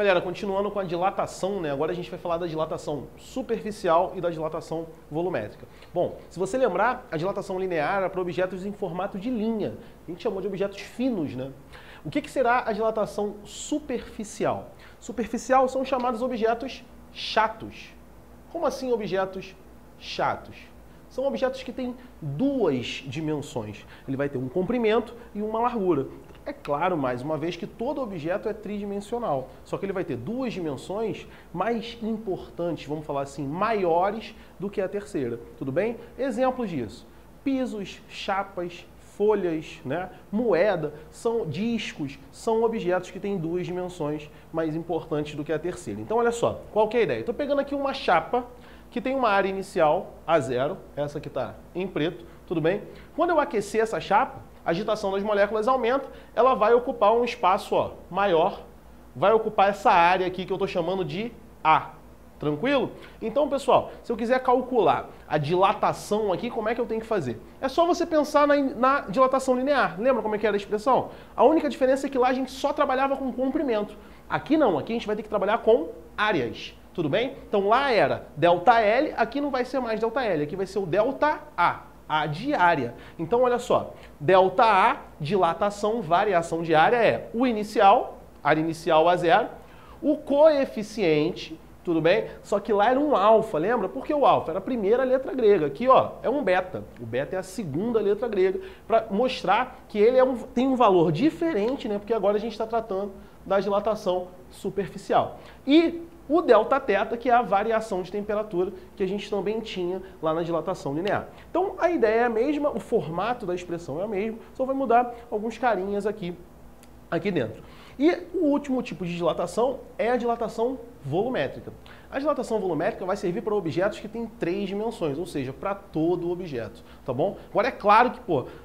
galera, continuando com a dilatação, né? Agora a gente vai falar da dilatação superficial e da dilatação volumétrica. Bom, se você lembrar, a dilatação linear era para objetos em formato de linha. A gente chamou de objetos finos, né? O que será a dilatação superficial? Superficial são chamados objetos chatos. Como assim objetos chatos? São objetos que têm duas dimensões. Ele vai ter um comprimento e uma largura. É claro, mais uma vez, que todo objeto é tridimensional. Só que ele vai ter duas dimensões mais importantes, vamos falar assim, maiores do que a terceira. Tudo bem? Exemplos disso. Pisos, chapas, folhas, né? Moeda, discos, são objetos que têm duas dimensões mais importantes do que a terceira. Então, olha só, qual que é a ideia? Estou pegando aqui uma chapa que tem uma área inicial, A0, essa que está em preto, tudo bem? Quando eu aquecer essa chapa, a agitação das moléculas aumenta, ela vai ocupar um espaço maior, vai ocupar essa área aqui que eu estou chamando de A. Tranquilo? Então, pessoal, se eu quiser calcular a dilatação aqui, como é que eu tenho que fazer? É só você pensar na dilatação linear. Lembra como é que era a expressão? A única diferença é que lá a gente só trabalhava com comprimento. Aqui não, aqui a gente vai ter que trabalhar com áreas. Tudo bem? Então lá era ΔL, aqui não vai ser mais ΔL, aqui vai ser o ΔA. A diária. Então, olha só, ΔA, dilatação, variação de área é o inicial, área inicial A0, o coeficiente, tudo bem? Só que lá era um alfa, lembra? Porque o alfa era a primeira letra grega. Aqui, ó, é um beta. O beta é a segunda letra grega, para mostrar que ele tem um valor diferente, né? Porque agora a gente está tratando da dilatação superficial. E o Δθ, que é a variação de temperatura que a gente também tinha lá na dilatação linear. Então, a ideia é a mesma, o formato da expressão é o mesmo, só vai mudar alguns carinhas aqui dentro. E o último tipo de dilatação é a dilatação volumétrica. A dilatação volumétrica vai servir para objetos que têm três dimensões, ou seja, para todo o objeto, tá bom? Agora é claro que,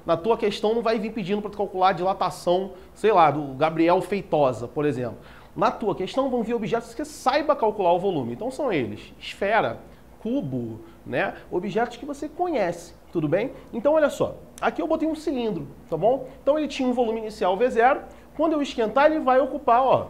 na tua questão não vai vir pedindo para tu calcular a dilatação, sei lá, do Gabriel Feitosa, por exemplo. Na tua questão vão vir objetos que saiba calcular o volume. Então são eles: esfera, cubo, né? Objetos que você conhece, tudo bem? Então olha só, aqui eu botei um cilindro, tá bom? Então ele tinha um volume inicial V0. Quando eu esquentar, ele vai ocupar,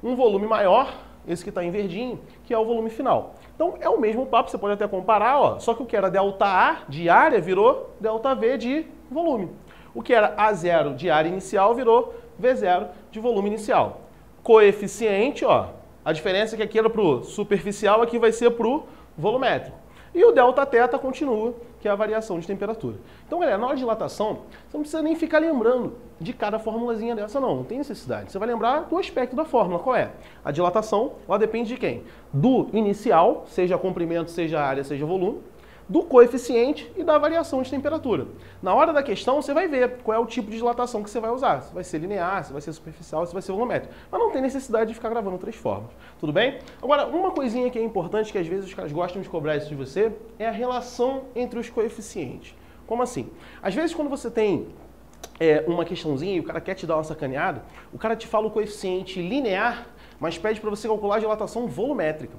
um volume maior, esse que está em verdinho, que é o volume final. Então é o mesmo papo, você pode até comparar, só que o que era ΔA de área virou ΔV de volume. O que era A0 de área inicial virou V0 de volume inicial. Coeficiente, a diferença é que aqui era para o superficial, aqui vai ser para o volumétrico. E o Δθ continua, que é a variação de temperatura. Então, galera, na hora de dilatação, você não precisa nem ficar lembrando de cada formulazinha dessa, não tem necessidade. Você vai lembrar do aspecto da fórmula, qual é? A dilatação, ela depende de quem? Do inicial, seja comprimento, seja área, seja volume, do coeficiente e da variação de temperatura. Na hora da questão, você vai ver qual é o tipo de dilatação que você vai usar. Se vai ser linear, se vai ser superficial, se vai ser volumétrico. Mas não tem necessidade de ficar gravando três formas. Tudo bem? Agora, uma coisinha que é importante, que às vezes os caras gostam de cobrar isso de você, é a relação entre os coeficientes. Como assim? Às vezes, quando você tem uma questãozinha e o cara quer te dar uma sacaneada, o cara te fala o coeficiente linear, mas pede para você calcular a dilatação volumétrica.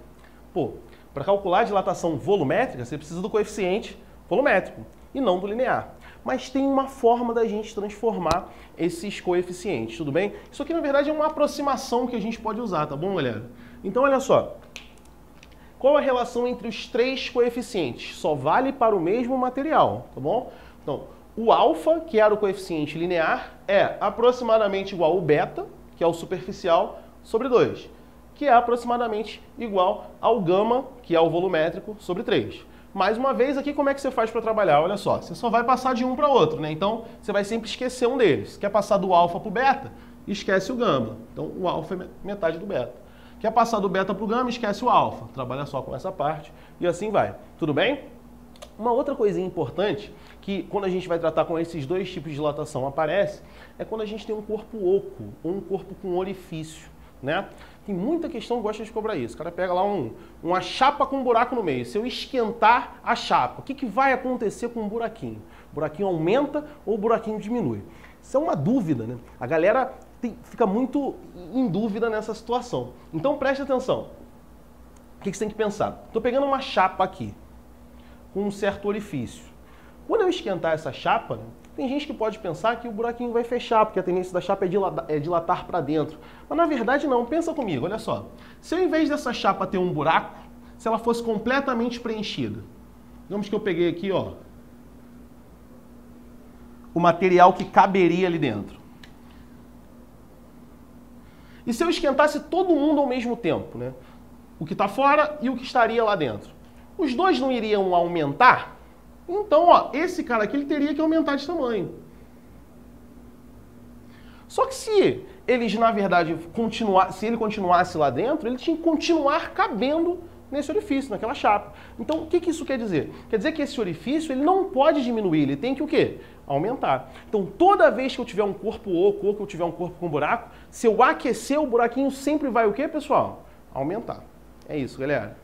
Para calcular a dilatação volumétrica, você precisa do coeficiente volumétrico e não do linear. Mas tem uma forma da gente transformar esses coeficientes, tudo bem? Isso aqui, na verdade, é uma aproximação que a gente pode usar, tá bom, galera? Então, olha só. Qual a relação entre os três coeficientes? Só vale para o mesmo material, tá bom? Então, o alfa, que era o coeficiente linear, é aproximadamente igual ao beta, que é o superficial, sobre 2. Que é aproximadamente igual ao gama, que é o volumétrico, sobre 3. Mais uma vez, aqui como é que você faz para trabalhar? Olha só, você só vai passar de um para outro, né? Então, você vai sempre esquecer um deles. Quer passar do alfa para o beta? Esquece o gama. Então, o alfa é metade do beta. Quer passar do beta para o gama? Esquece o alfa. Trabalha só com essa parte e assim vai. Tudo bem? Uma outra coisinha importante, que quando a gente vai tratar com esses dois tipos de dilatação aparece, é quando a gente tem um corpo oco ou um corpo com orifício, né? Tem muita questão que gosta de cobrar isso. O cara pega lá uma chapa com um buraco no meio. Se eu esquentar a chapa, o que vai acontecer com o buraquinho? O buraquinho aumenta ou o buraquinho diminui? Isso é uma dúvida, né? A galera fica muito em dúvida nessa situação. Então preste atenção. O que você tem que pensar? Estou pegando uma chapa aqui, com um certo orifício. Quando eu esquentar essa chapa, Tem gente que pode pensar que o buraquinho vai fechar, porque a tendência da chapa é dilatar para dentro. Mas na verdade não, pensa comigo, olha só. Se ao invés dessa chapa ter um buraco, se ela fosse completamente preenchida, digamos que eu peguei aqui, ó, o material que caberia ali dentro. E se eu esquentasse todo mundo ao mesmo tempo, né? O que está fora e o que estaria lá dentro. Os dois não iriam aumentar? Então, ó, esse cara aqui ele teria que aumentar de tamanho. Só que se eles, na verdade, se ele continuasse lá dentro, ele tinha que continuar cabendo nesse orifício, naquela chapa. Então, o que isso quer dizer? Quer dizer que esse orifício ele não pode diminuir, ele tem que o quê? Aumentar. Então, toda vez que eu tiver um corpo oco ou que eu tiver um corpo com buraco, se eu aquecer o buraquinho sempre vai o quê, pessoal? Aumentar. É isso, galera.